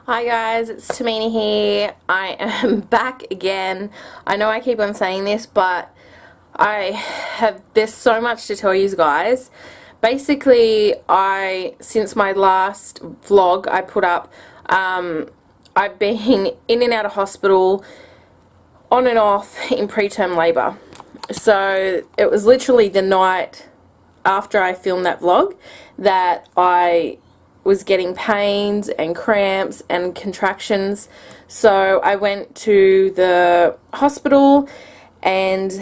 Hi guys, it's Tamina here. I am back again. I know I keep on saying this, but there's so much to tell you guys. Basically, since my last vlog I put up, I've been in and out of hospital, on and off in preterm labour. So it was literally the night after I filmed that vlog that I was getting pains and cramps and contractions. So I went to the hospital and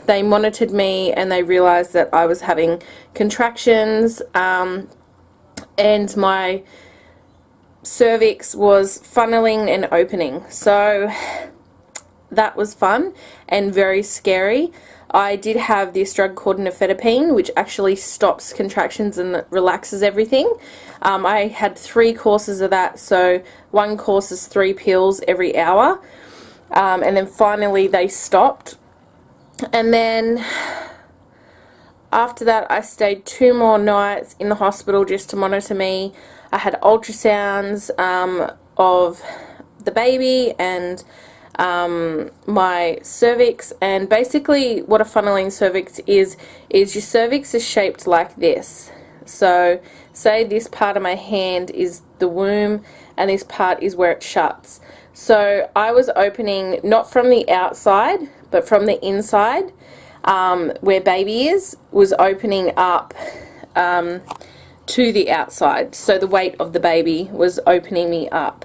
they monitored me and they realized that I was having contractions, and my cervix was funneling and opening. So that was fun and very scary. I did have this drug called nifedipine, which actually stops contractions and relaxes everything. I had 3 courses of that, so one course is 3 pills every hour, and then finally they stopped. And then after that I stayed 2 more nights in the hospital just to monitor me. I had ultrasounds of the baby and my cervix, and basically what a funneling cervix is your cervix is shaped like this. So say this part of my hand is the womb and this part is where it shuts. So I was opening not from the outside but from the inside, where baby was opening up to the outside. So the weight of the baby was opening me up.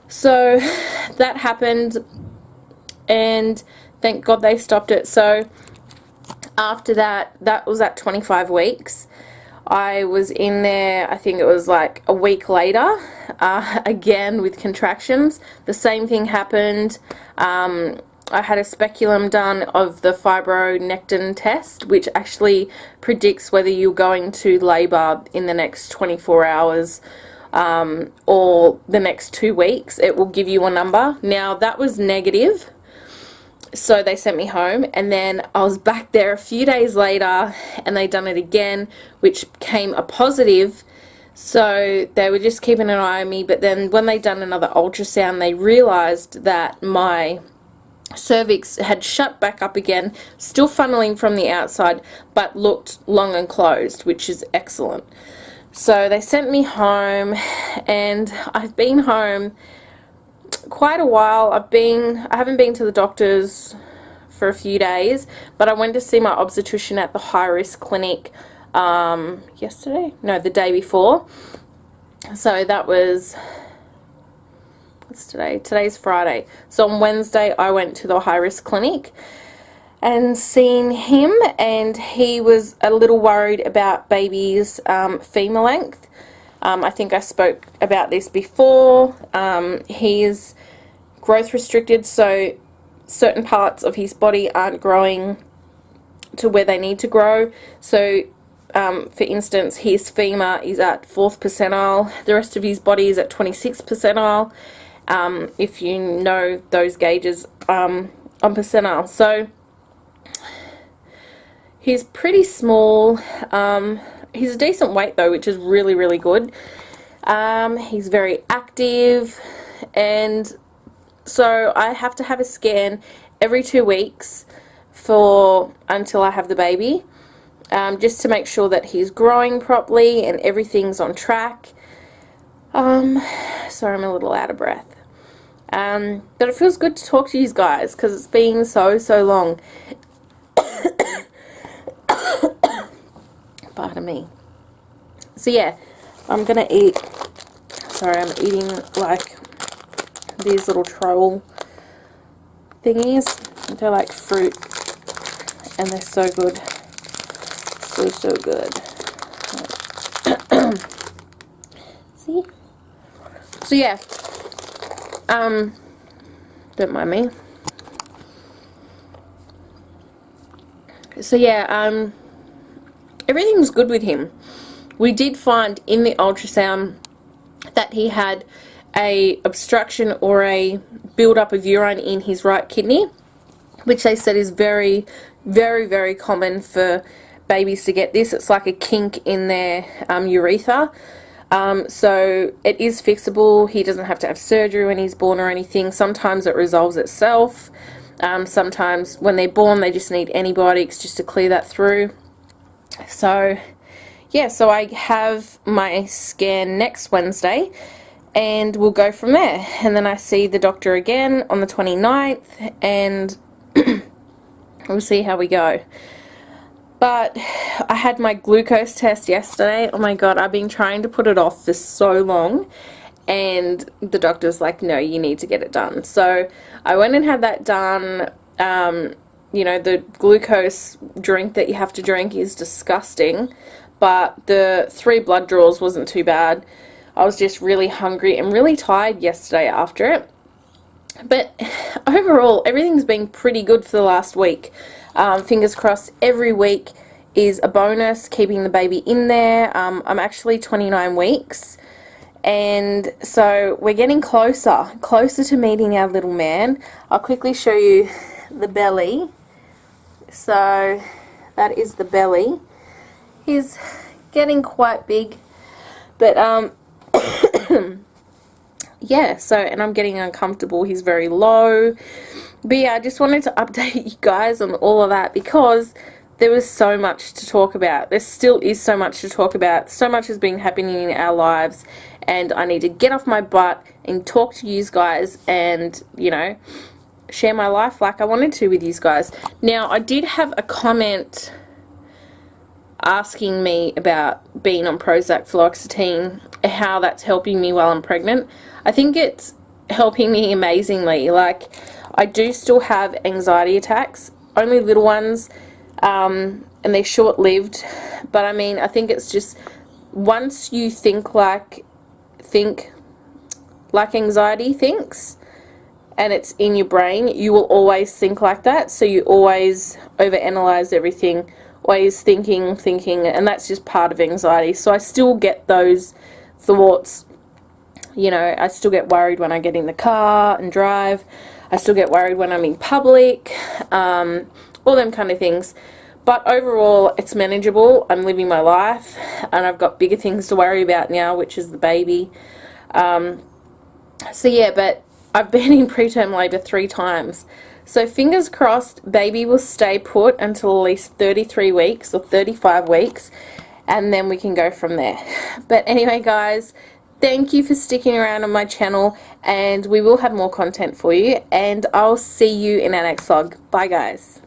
So that happened, and thank God they stopped it. So after that was at 25 weeks. I was in there, I think it was like a week later, again with contractions. The same thing happened. I had a speculum done of the fibronectin test, which actually predicts whether you're going to labour in the next 24 hours or the next 2 weeks. It will give you a number. Now that was negative, so they sent me home, and then I was back there a few days later and they done it again, which came a positive. So they were just keeping an eye on me, but then when they done another ultrasound they realized that my cervix had shut back up again, still funneling from the outside, but looked long and closed, which is excellent. So they sent me home, and I've been home quite a while. I haven't been to the doctors for a few days, but I went to see my obstetrician at the high risk clinic the day before. So that was, what's today? Today's Friday. So on Wednesday I went to the high risk clinic and seen him, and he was a little worried about baby's femur length. I think I spoke about this before. He's growth restricted, so certain parts of his body aren't growing to where they need to grow. So for instance, his femur is at 4th percentile, the rest of his body is at 26th percentile, if you know those gauges on percentile. So he's pretty small. He's a decent weight though, which is really, really good. He's very active, and so I have to have a scan every 2 weeks until I have the baby, just to make sure that he's growing properly and everything's on track. Sorry, I'm a little out of breath. But it feels good to talk to you guys because it's been so long. Pardon me. So yeah, I'm gonna eat. Sorry, I'm eating like these little troll thingies. They're like fruit, and they're so good, so good. See? So yeah, don't mind me. So yeah, everything's good with him. We did find in the ultrasound that he had a obstruction or a build-up of urine in his right kidney, which they said is very, very, very common for babies to get this. It's like a kink in their urethra. So it is fixable. He doesn't have to have surgery when he's born or anything. Sometimes it resolves itself. Sometimes when they're born they just need antibiotics just to clear that through. So yeah, so I have my scan next Wednesday and we'll go from there. And then I see the doctor again on the 29th and we'll see how we go. But I had my glucose test yesterday. Oh my god, I've been trying to put it off for so long. And the doctor's like, no, you need to get it done. So I went and had that done. You know, the glucose drink that you have to drink is disgusting. But the 3 blood draws wasn't too bad. I was just really hungry and really tired yesterday after it. But overall, everything's been pretty good for the last week. Fingers crossed, every week is a bonus, keeping the baby in there. I'm actually 29 weeks. And so we're getting closer to meeting our little man. I'll quickly show you the belly. So that is the belly. He's getting quite big. But yeah, so, and I'm getting uncomfortable. He's very low. But yeah, I just wanted to update you guys on all of that because there was so much to talk about. There still is so much to talk about. So much has been happening in our lives and I need to get off my butt and talk to you guys and, you know, share my life like I wanted to with you guys. Now, I did have a comment asking me about being on Prozac fluoxetine, how that's helping me while I'm pregnant. I think it's helping me amazingly. Like, I do still have anxiety attacks, only little ones, and they're short-lived, but I mean, I think it's just once you think like anxiety thinks and it's in your brain, you will always think like that, so you always overanalyze everything, always thinking, and that's just part of anxiety. So I still get those thoughts, you know, I still get worried when I get in the car and drive, I still get worried when I'm in public, all them kind of things. But overall, it's manageable. I'm living my life, and I've got bigger things to worry about now, which is the baby. So yeah, but I've been in preterm labour 3 times. So fingers crossed, baby will stay put until at least 33 weeks or 35 weeks, and then we can go from there. But anyway, guys, thank you for sticking around on my channel, and we will have more content for you, and I'll see you in our next vlog. Bye, guys.